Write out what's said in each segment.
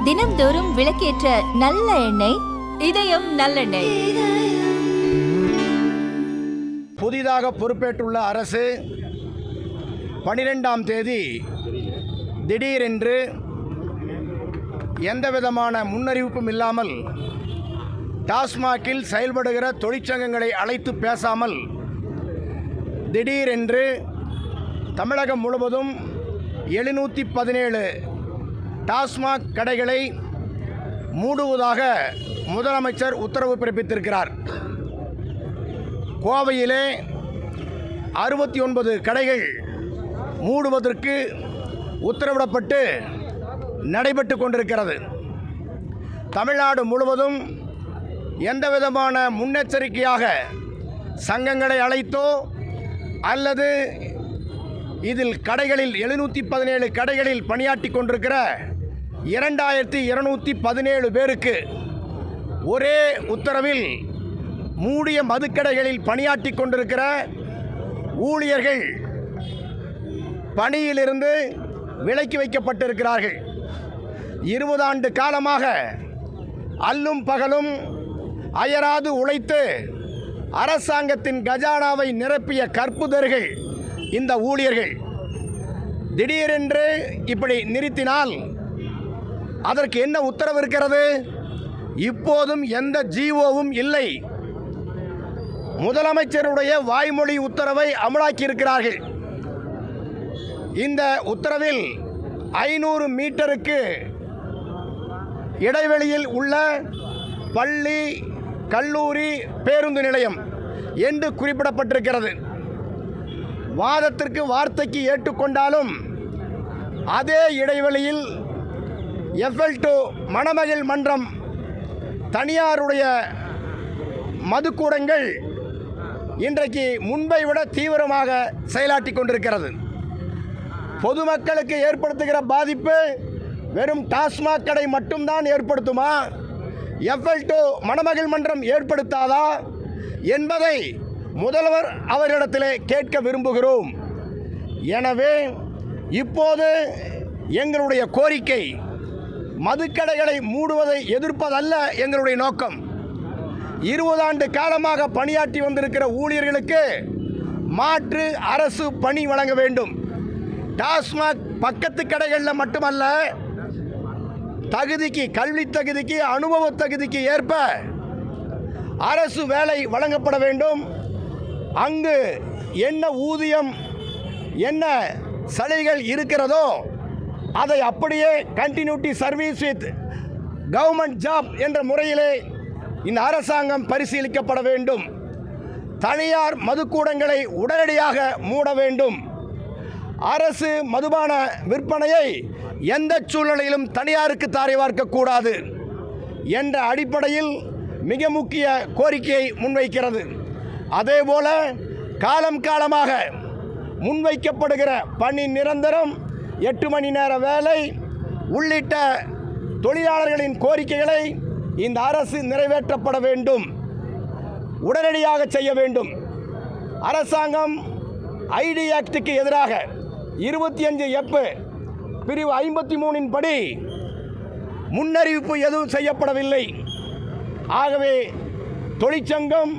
தினம்தோறும் விளக்கேற்ற நல்ல எண்ணெய் இதயம் நல்லெண்ணெய். புதிதாக பொறுப்பேற்றுள்ள அரசு 12ஆம் தேதி திடீரென்று எந்தவிதமான முன்னறிவிப்பும் இல்லாமல் டாஸ்மாகில் செயல்படுகிற தொழிற்சங்கங்களை அழைத்து பேசாமல் திடீரென்று தமிழகம் முழுவதும் 717 டாஸ்மாக் கடைகளை மூடுவதாக முதலமைச்சர் உத்தரவு பிறப்பித்திருக்கிறார். கோவையிலே 69 கடைகள் மூடுவதற்கு உத்தரவிடப்பட்டு நடைபெற்று கொண்டிருக்கிறது. தமிழ்நாடு முழுவதும் எந்தவிதமான முன்னெச்சரிக்கையாக சங்கங்களை அழைத்தோ அல்லது இதில் கடைகளில் 717 கடைகளில் பணியாற்றி கொண்டிருக்கிற 2217 பேருக்கு ஒரே உத்தரவில் மூடிய மதுக்கடைகளில் பணியாற்றி கொண்டிருக்கிற ஊழியர்கள் பணியிலிருந்து விலக்கி வைக்கப்பட்டிருக்கிறார்கள். 20 ஆண்டு காலமாக அல்லும் பகலும் அயராது உழைத்து அரசாங்கத்தின் கஜானாவை நிரப்பிய கற்புதர்கள் இந்த ஊழியர்கள். திடீரென்று இப்படி நிறுத்தினால் அதற்கு என்ன உத்தரவு இருக்கிறது? இப்போதும் எந்த ஜிஓவும் இல்லை. முதலமைச்சருடைய வாய்மொழி உத்தரவை அமலாக்கியிருக்கிறார்கள். இந்த உத்தரவில் 500 மீட்டருக்கு இடைவெளியில் உள்ள பள்ளி, கல்லூரி, பேருந்து நிலையம் என்று குறிப்பிடப்பட்டிருக்கிறது. வாதத்திற்கு வார்த்தைக்கு ஏற்றுக்கொண்டாலும் அதே இடைவெளியில் F2 மணமகள் மன்றம் தனியாருடைய மதுக்கூடங்கள் இன்றைக்கு முன்பை விட தீவிரமாக செயலாற்றி கொண்டிருக்கிறது. பொதுமக்களுக்கு ஏற்படுத்துகிற பாதிப்பு வெறும் டாஸ்மாக் கடை மட்டும்தான் ஏற்படுத்துமா, F2 மணமகள் மன்றம் ஏற்படுத்தாதா என்பதை முதல்வர் அவரிடத்திலே கேட்க விரும்புகிறோம். எனவே இப்போது எங்களுடைய கோரிக்கை மதுக்கடைகளை மூடுவதை எதிர்ப்பதல்ல. எங்களுடைய நோக்கம் 20 ஆண்டு காலமாக பணியாற்றி வந்திருக்கிற ஊழியர்களுக்கு மாற்று அரசு பணி வழங்க வேண்டும். டாஸ்மாக் பக்கத்து கடைகளில் மட்டுமல்ல, தகுதிக்கு, கல்வி தகுதிக்கு, அனுபவ தகுதிக்கு ஏற்ப அரசு வேலை வழங்கப்பட வேண்டும். அங்கு என்ன ஊதியம், என்ன சலுகைகள் இருக்கிறதோ அதை அப்படியே continuity service with government job என்ற முறையிலே இந்த அரசாங்கம் பரிசீலிக்கப்பட வேண்டும். தனியார் மதுக்கூடங்களை உடனடியாக மூட வேண்டும். அரசு மதுபான விற்பனையை எந்த சூழ்நிலையிலும் தனியாருக்கு தாரை வார்க்கக்கூடாது என்ற அடிப்படையில் மிக முக்கிய கோரிக்கையை முன்வைக்கிறது. அதேபோல காலம் காலமாக முன்வைக்கப்படுகிற பணி நிரந்தரம், 8 மணி நேர வேலை உள்ளிட்ட தொழிலாளர்களின் கோரிக்கைகளை இந்த அரசு நிறைவேற்றப்பட வேண்டும், உடனடியாக செய்ய வேண்டும். அரசாங்கம் ஐடி ஆக்டுக்கு எதிராக 25F பிரிவு 53 படி முன்னறிவிப்பு எதுவும் செய்யப்படவில்லை. ஆகவே தொழிற்சங்கம்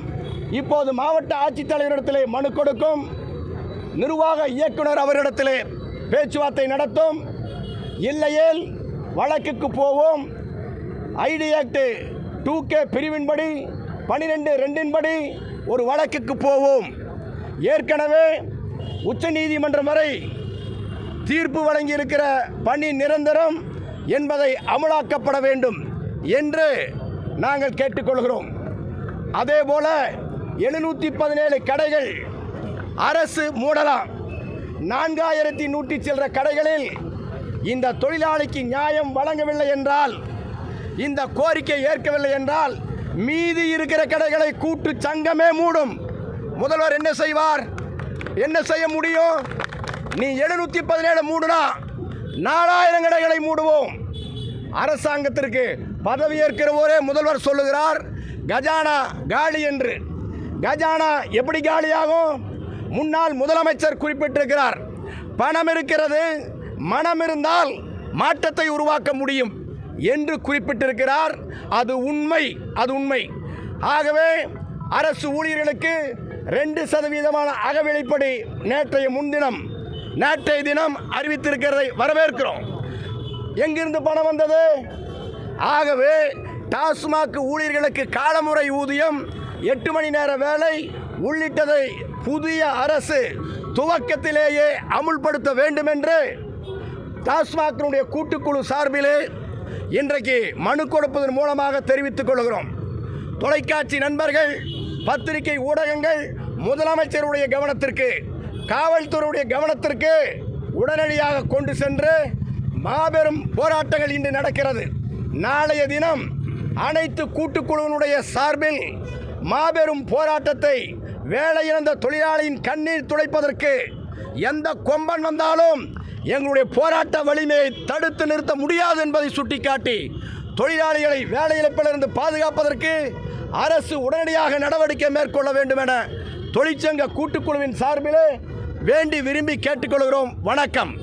இப்போது மாவட்ட ஆட்சித்தலைவரிடத்திலே மனு கொடுக்கும், நிர்வாக இயக்குனர் அவரிடத்திலே பேச்சுவார்த்தை நடத்தும். இல்லையேல் வழக்குக்கு போவோம். ஐடி ஆக்ட் 2K பிரிவின்படி 12(2) படி ஒரு வழக்குக்கு போவோம். ஏற்கனவே உச்சநீதிமன்றம் வரை தீர்ப்பு வழங்கியிருக்கிற பணி நிரந்தரம் என்பதை அமலாக்கப்பட வேண்டும் என்று நாங்கள் கேட்டுக்கொள்கிறோம். அதேபோல 717 கடைகள் அரசு மூடலாம். 4100 சில்லற கடைகளில் இந்த தொழிலாளிக்கு நியாயம் வழங்கவில்லை என்றால், இந்த கோரிக்கை ஏற்கவில்லை என்றால், மீதி இருக்கிற கடைகளை கூட்டு சங்கமே மூடும். முதல்வர் என்ன செய்வார்? என்ன செய்ய முடியும்? நீ 717 மூடுனா 4000 கடைகளை மூடுவோம். அரசாங்கத்திற்கு பதவியேற்கிற ஒரே முதல்வர் சொல்லுகிறார் கஜானா காலி என்று. கஜானா எப்படி காலியாகும்? முன்னாள் முதலமைச்சர் குறிப்பிட்டிருக்கிறார், பணம் இருக்கிறது, மனம் இருந்தால் மாற்றத்தை உருவாக்க முடியும் என்று குறிப்பிட்டிருக்கிறார். அது உண்மை. ஆகவே அரசு ஊழியர்களுக்கு 2% அகவிலைப்படி நேற்றைய தினம் அறிவித்திருக்கிறதை வரவேற்கிறோம். எங்கிருந்து பணம் வந்தது? ஆகவே டாஸ்மாக் ஊழியர்களுக்கு காலமுறை ஊதியம், 8 மணி நேர வேலை உள்ளிட்டதை புதிய அரசு துவக்கத்திலேயே அமுல்படுத்த வேண்டும் என்று டாஸ்மாகினுடைய கூட்டுக்குழு சார்பிலே இன்றைக்கு மனு கொடுப்பதன் மூலமாக தெரிவித்துக் கொள்கிறோம். தொலைக்காட்சி நண்பர்கள், பத்திரிகை ஊடகங்கள் முதலமைச்சருடைய கவனத்திற்கு, காவல்துறையுடைய கவனத்திற்கு உடனடியாக கொண்டு சென்று மாபெரும் போராட்டங்கள் இன்று நடக்கிறது. நாளைய தினம் அனைத்து கூட்டுக்குழுவினுடைய சார்பில் மாபெரும் போராட்டத்தை வேலையிழந்த தொழிலாளியின் கண்ணீர் துடைப்பதற்கு எந்த கொம்பன் வந்தாலும் எங்களுடைய போராட்ட வலிமையை தடுத்து நிறுத்த முடியாது என்பதை சுட்டிக்காட்டி தொழிலாளிகளை வேலையிழப்பிலிருந்து பாதுகாப்பதற்கு அரசு உடனடியாக நடவடிக்கை மேற்கொள்ள வேண்டும் என தொழிற்சங்க கூட்டுக்குழுவின் சார்பிலே வேண்டி விரும்பி கேட்டுக்கொள்கிறோம். வணக்கம்.